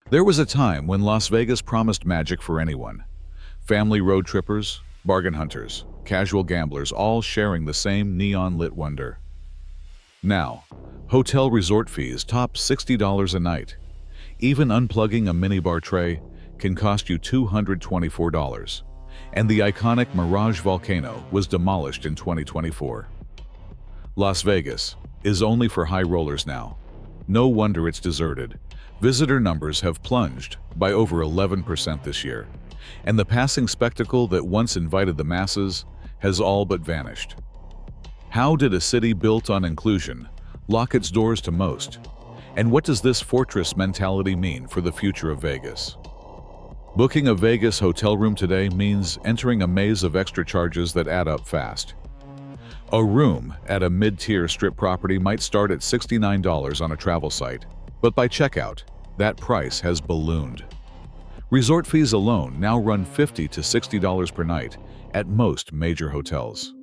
There was a time when Las Vegas promised magic for anyone. Family road trippers, bargain hunters, casual gamblers, all sharing the same neon-lit wonder. Now, hotel resort fees top $60 a night. Even unplugging a minibar tray can cost you $224. And the iconic Mirage volcano was demolished in 2024. Las Vegas is only for high rollers now. No wonder it's deserted. Visitor numbers have plunged by over 11% this year, and the passing spectacle that once invited the masses has all but vanished. How did a city built on inclusion lock its doors to most? And what does this fortress mentality mean for the future of Vegas? Booking a Vegas hotel room today means entering a maze of extra charges that add up fast. A room at a mid-tier strip property might start at $69 on a travel site, but by checkout, that price has ballooned. Resort fees alone now run $50 to $60 per night at most major hotels.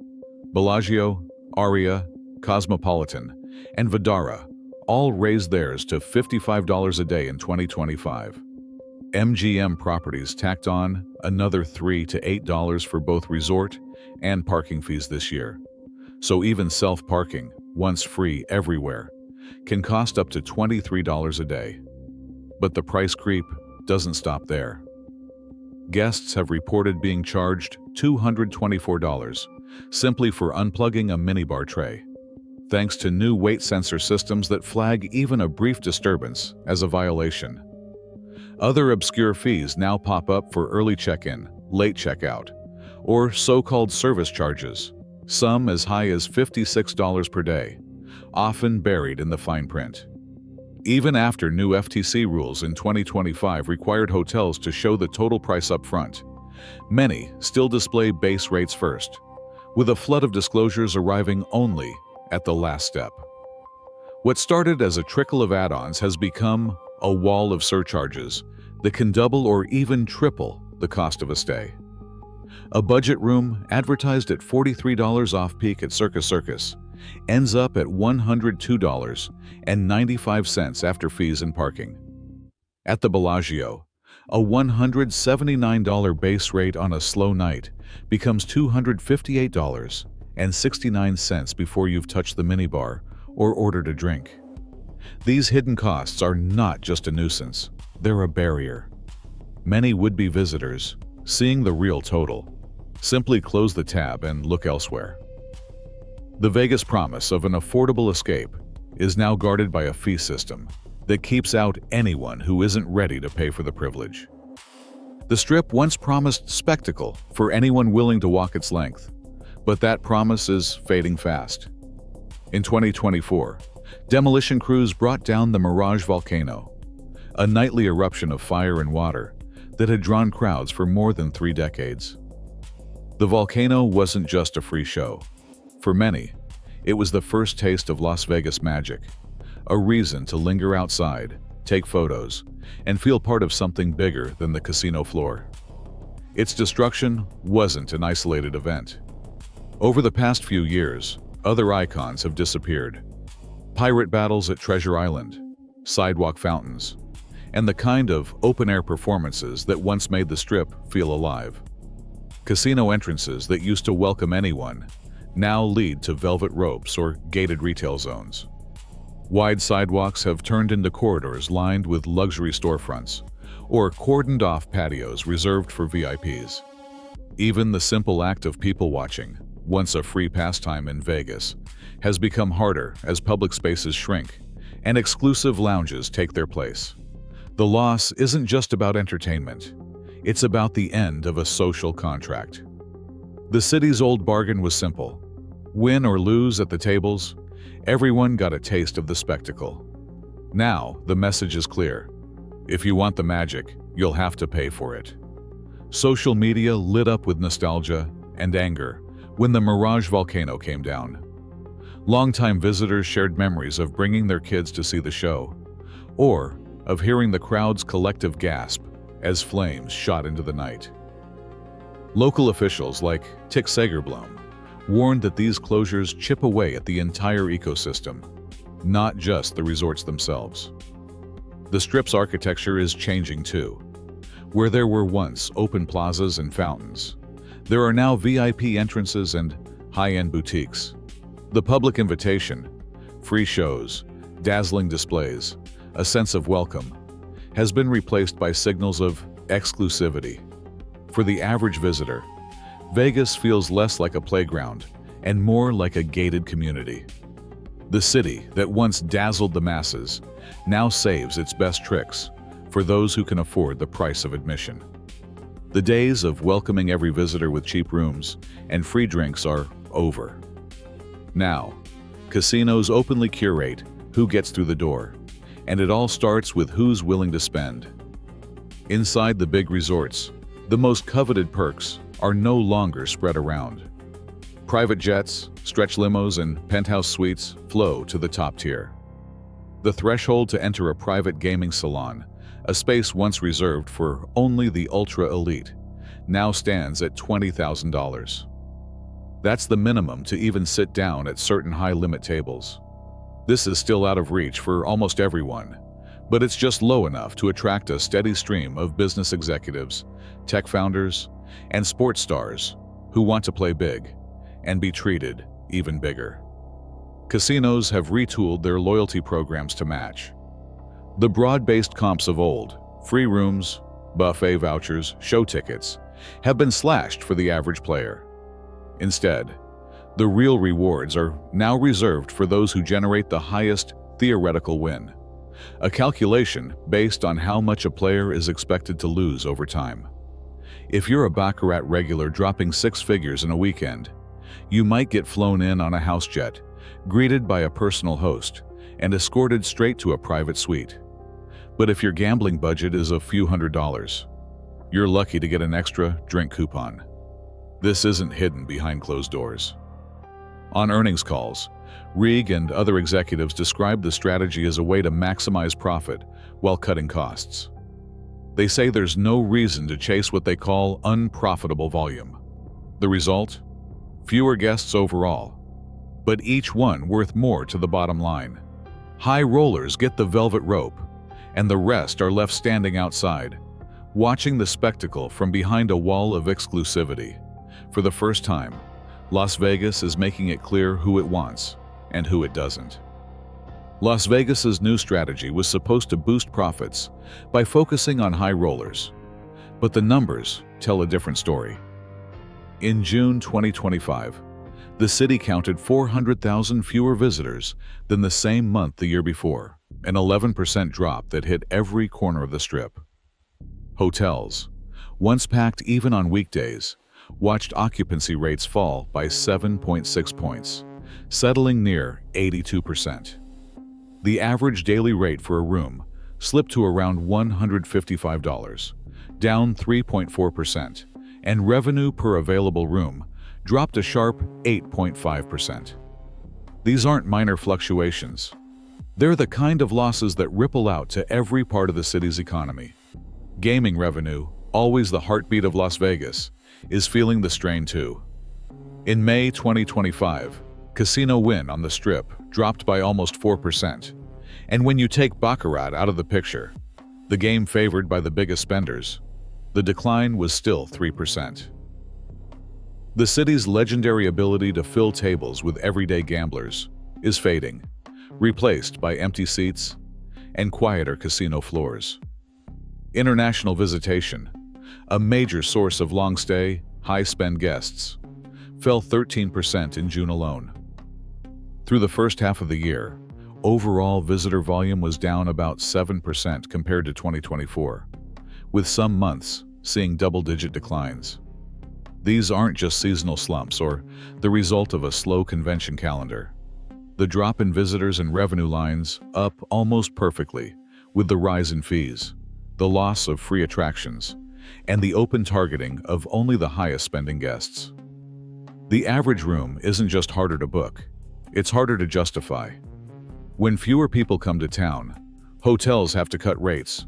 Bellagio, Aria, Cosmopolitan, and Vdara all raised theirs to $55 a day in 2025. MGM properties tacked on another $3 to $8 for both resort and parking fees this year. So even self-parking, once free everywhere, can cost up to $23 a day. But the price creep doesn't stop there. Guests have reported being charged $224 simply for unplugging a minibar tray, thanks to new weight sensor systems that flag even a brief disturbance as a violation. Other obscure fees now pop up for early check-in, late checkout, or so-called service charges, some as high as $56 per day, often buried in the fine print. Even after new FTC rules in 2025 required hotels to show the total price up front, many still display base rates first, with a flood of disclosures arriving only at the last step. What started as a trickle of add-ons has become a wall of surcharges that can double or even triple the cost of a stay. A budget room advertised at $43 off-peak at Circus ends up at $102.95 after fees and parking. At the Bellagio, a $179 base rate on a slow night becomes $258.69 before you've touched the minibar or ordered a drink. These hidden costs are not just a nuisance, they're a barrier. Many would-be visitors, seeing the real total, simply close the tab and look elsewhere. The Vegas promise of an affordable escape is now guarded by a fee system that keeps out anyone who isn't ready to pay for the privilege. The Strip once promised spectacle for anyone willing to walk its length, but that promise is fading fast. In 2024, demolition crews brought down the Mirage volcano, a nightly eruption of fire and water that had drawn crowds for more than 3 decades. The volcano wasn't just a free show. For many, it was the first taste of Las Vegas magic, a reason to linger outside, take photos, and feel part of something bigger than the casino floor. Its destruction wasn't an isolated event. Over the past few years, other icons have disappeared. Pirate battles at Treasure Island, sidewalk fountains, and the kind of open-air performances that once made the Strip feel alive. Casino entrances that used to welcome anyone now lead to velvet ropes or gated retail zones. Wide sidewalks have turned into corridors lined with luxury storefronts, or cordoned-off patios reserved for VIPs. Even the simple act of people watching, once a free pastime in Vegas, has become harder as public spaces shrink and exclusive lounges take their place. The loss isn't just about entertainment. It's about the end of a social contract. The city's old bargain was simple. Win or lose at the tables, everyone got a taste of the spectacle. Now, the message is clear. If you want the magic, you'll have to pay for it. Social media lit up with nostalgia and anger when the Mirage volcano came down. Longtime visitors shared memories of bringing their kids to see the show, or of hearing the crowd's collective gasp as flames shot into the night. Local officials like Tick Segerblom warned that these closures chip away at the entire ecosystem, not just the resorts themselves. The Strip's architecture is changing too. Where there were once open plazas and fountains, there are now VIP entrances and high-end boutiques. The public invitation, free shows, dazzling displays, a sense of welcome, has been replaced by signals of exclusivity. For the average visitor, Vegas feels less like a playground and more like a gated community. The city that once dazzled the masses now saves its best tricks for those who can afford the price of admission. The days of welcoming every visitor with cheap rooms and free drinks are over. Now, casinos openly curate who gets through the door, and it all starts with who's willing to spend. Inside the big resorts, the most coveted perks are no longer spread around. Private jets, stretch limos, and penthouse suites flow to the top tier. The threshold to enter a private gaming salon, a space once reserved for only the ultra-elite, now stands at $20,000. That's the minimum to even sit down at certain high-limit tables. This is still out of reach for almost everyone, but it's just low enough to attract a steady stream of business executives, tech founders, and sports stars who want to play big and be treated even bigger. Casinos have retooled their loyalty programs to match. The broad-based comps of old, free rooms, buffet vouchers, show tickets, have been slashed for the average player. Instead, the real rewards are now reserved for those who generate the highest theoretical win, a calculation based on how much a player is expected to lose over time. If you're a baccarat regular dropping six figures in a weekend, you might get flown in on a house jet, greeted by a personal host, and escorted straight to a private suite. But if your gambling budget is a few $100s, you're lucky to get an extra drink coupon. This isn't hidden behind closed doors. On earnings calls, Reig and other executives describe the strategy as a way to maximize profit while cutting costs. They say there's no reason to chase what they call unprofitable volume. The result? Fewer guests overall, but each one worth more to the bottom line. High rollers get the velvet rope, and the rest are left standing outside, watching the spectacle from behind a wall of exclusivity. For the first time, Las Vegas is making it clear who it wants and who it doesn't. Las Vegas's new strategy was supposed to boost profits by focusing on high rollers, but the numbers tell a different story. In June 2025, the city counted 400,000 fewer visitors than the same month the year before, an 11% drop that hit every corner of the Strip. Hotels, once packed even on weekdays, watched occupancy rates fall by 7.6 points, settling near 82%. The average daily rate for a room slipped to around $155, down 3.4%, and revenue per available room dropped a sharp 8.5%. These aren't minor fluctuations. They're the kind of losses that ripple out to every part of the city's economy. Gaming revenue, always the heartbeat of Las Vegas, is feeling the strain too. In May 2025, casino win on the Strip dropped by almost 4%. And when you take baccarat out of the picture, the game favored by the biggest spenders, the decline was still 3%. The city's legendary ability to fill tables with everyday gamblers is fading, replaced by empty seats and quieter casino floors. International visitation, a major source of long-stay, high-spend guests, fell 13% in June alone. Through the first half of the year, overall visitor volume was down about 7% compared to 2024, with some months seeing double-digit declines. These aren't just seasonal slumps or the result of a slow convention calendar. The drop in visitors and revenue lines up almost perfectly with the rise in fees, the loss of free attractions, and the open targeting of only the highest spending guests. The average room isn't just harder to book, it's harder to justify. When fewer people come to town, hotels have to cut rates,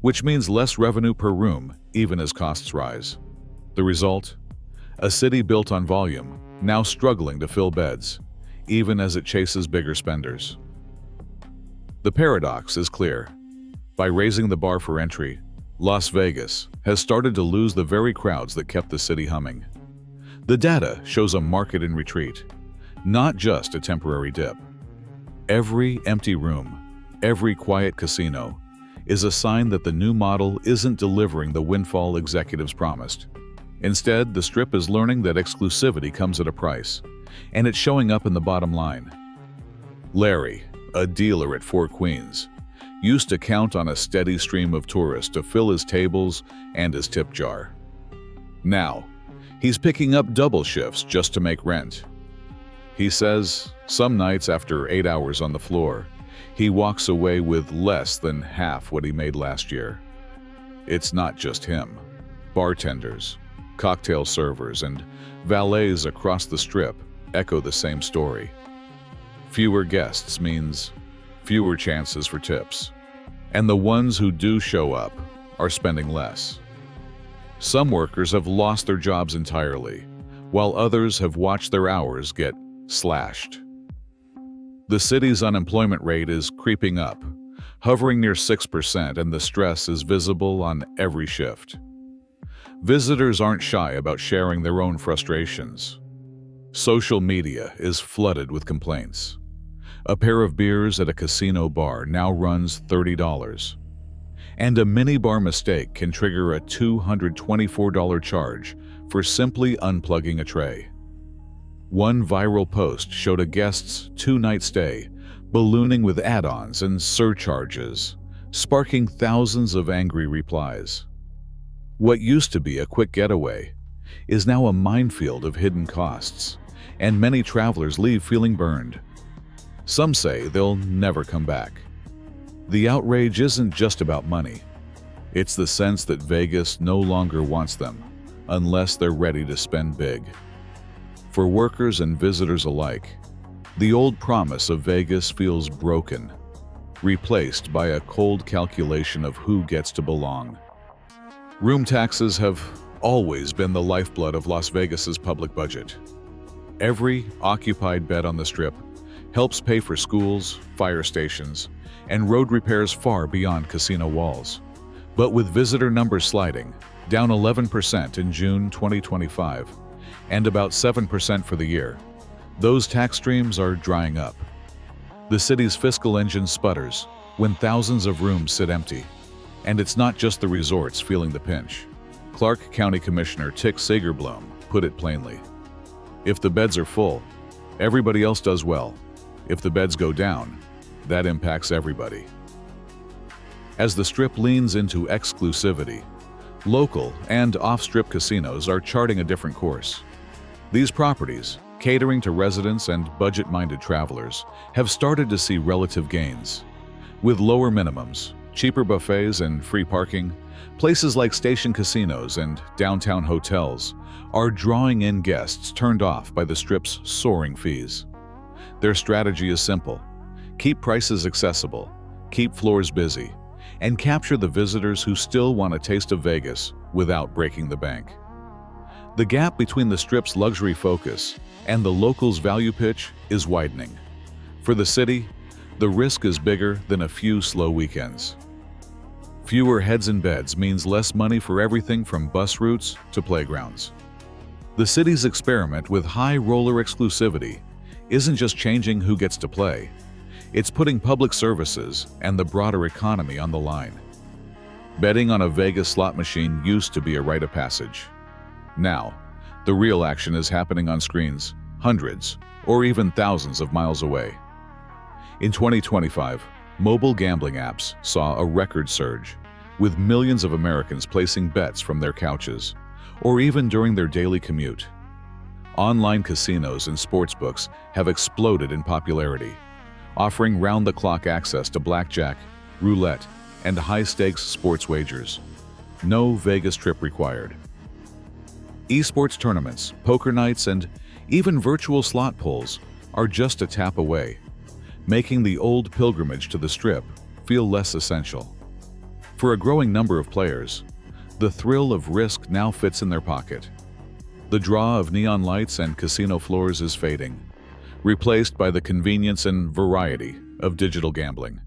which means less revenue per room even as costs rise. The result? A city built on volume, now struggling to fill beds, even as it chases bigger spenders. The paradox is clear. By raising the bar for entry, Las Vegas has started to lose the very crowds that kept the city humming. The data shows a market in retreat, not just a temporary dip. Every empty room, every quiet casino, is a sign that the new model isn't delivering the windfall executives promised. Instead, the Strip is learning that exclusivity comes at a price, and it's showing up in the bottom line. Larry, a dealer at Four Queens, used to count on a steady stream of tourists to fill his tables and his tip jar. Now, he's picking up double shifts just to make rent. He says some nights after 8 hours on the floor, he walks away with less than half what he made last year. It's not just him. Bartenders, cocktail servers, and valets across the Strip echo the same story. Fewer guests means fewer chances for tips, and the ones who do show up are spending less. Some workers have lost their jobs entirely, while others have watched their hours get slashed. The city's unemployment rate is creeping up, hovering near 6%, and the stress is visible on every shift. Visitors aren't shy about sharing their own frustrations. Social media is flooded with complaints. A pair of beers at a casino bar now runs $30, and a minibar mistake can trigger a $224 charge for simply unplugging a tray. One viral post showed a guest's 2-night stay ballooning with add-ons and surcharges, sparking thousands of angry replies. What used to be a quick getaway is now a minefield of hidden costs, and many travelers leave feeling burned. Some say they'll never come back. The outrage isn't just about money. It's the sense that Vegas no longer wants them unless they're ready to spend big. For workers and visitors alike, the old promise of Vegas feels broken, replaced by a cold calculation of who gets to belong. Room taxes have always been the lifeblood of Las Vegas's public budget. Every occupied bed on the Strip helps pay for schools, fire stations, and road repairs far beyond casino walls. But with visitor numbers sliding, down 11% in June 2025, and about 7% for the year, those tax streams are drying up. The city's fiscal engine sputters when thousands of rooms sit empty. And it's not just the resorts feeling the pinch. Clark County Commissioner Tick Sagerblom put it plainly. If the beds are full, everybody else does well. If the beds go down, that impacts everybody. As the Strip leans into exclusivity, local and off-Strip casinos are charting a different course. These properties, catering to residents and budget-minded travelers, have started to see relative gains. With lower minimums, cheaper buffets, and free parking, places like station casinos and downtown hotels are drawing in guests turned off by the Strip's soaring fees. Their strategy is simple: keep prices accessible, keep floors busy, and capture the visitors who still want a taste of Vegas without breaking the bank. The gap between the Strip's luxury focus and the locals' value pitch is widening. For the city, the risk is bigger than a few slow weekends. Fewer heads in beds means less money for everything from bus routes to playgrounds. The city's experiment with high roller exclusivity isn't just changing who gets to play, it's putting public services and the broader economy on the line. Betting on a Vegas slot machine used to be a rite of passage. Now, the real action is happening on screens hundreds or even thousands of miles away. In 2025, mobile gambling apps saw a record surge, with millions of Americans placing bets from their couches, or even during their daily commute. Online casinos and sportsbooks have exploded in popularity, offering round-the-clock access to blackjack, roulette, and high-stakes sports wagers. No Vegas trip required. Esports tournaments, poker nights, and even virtual slot pulls are just a tap away, making the old pilgrimage to the Strip feel less essential. For a growing number of players, the thrill of risk now fits in their pocket. The draw of neon lights and casino floors is fading, replaced by the convenience and variety of digital gambling.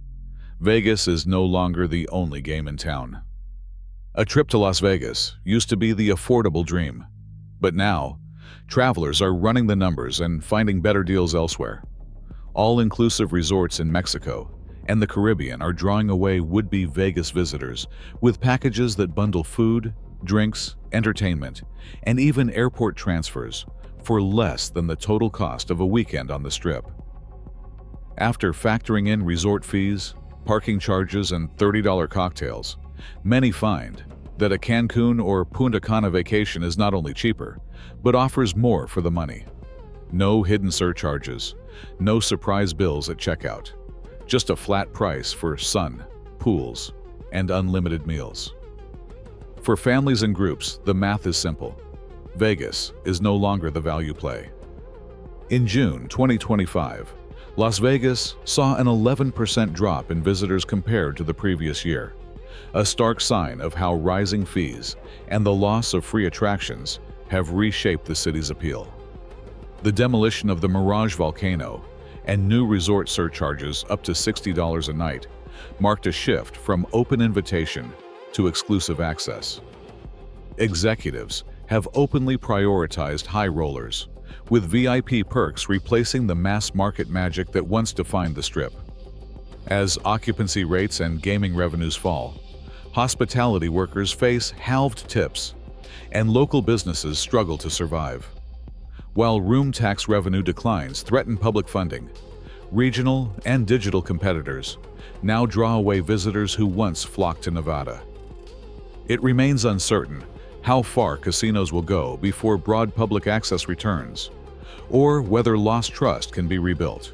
Vegas is no longer the only game in town. A trip to Las Vegas used to be the affordable dream, but now, travelers are running the numbers and finding better deals elsewhere. All-inclusive resorts in Mexico and the Caribbean are drawing away would-be Vegas visitors with packages that bundle food, drinks, entertainment, and even airport transfers for less than the total cost of a weekend on the Strip. After factoring in resort fees, parking charges, and $30 cocktails, many find that a Cancun or Punta Cana vacation is not only cheaper, but offers more for the money. No hidden surcharges, no surprise bills at checkout, just a flat price for sun, pools, and unlimited meals. For families and groups, the math is simple. Vegas is no longer the value play. In June 2025, Las Vegas saw an 11% drop in visitors compared to the previous year, a stark sign of how rising fees and the loss of free attractions have reshaped the city's appeal. The demolition of the Mirage volcano and new resort surcharges up to $60 a night marked a shift from open invitation to exclusive access. Executives have openly prioritized high rollers, with VIP perks replacing the mass market magic that once defined the Strip. As occupancy rates and gaming revenues fall, hospitality workers face halved tips, and local businesses struggle to survive. While room tax revenue declines threaten public funding, regional and digital competitors now draw away visitors who once flocked to Nevada. It remains uncertain how far casinos will go before broad public access returns, or whether lost trust can be rebuilt.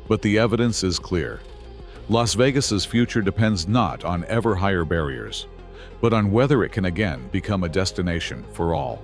But the evidence is clear. Las Vegas's future depends not on ever higher barriers, but on whether it can again become a destination for all.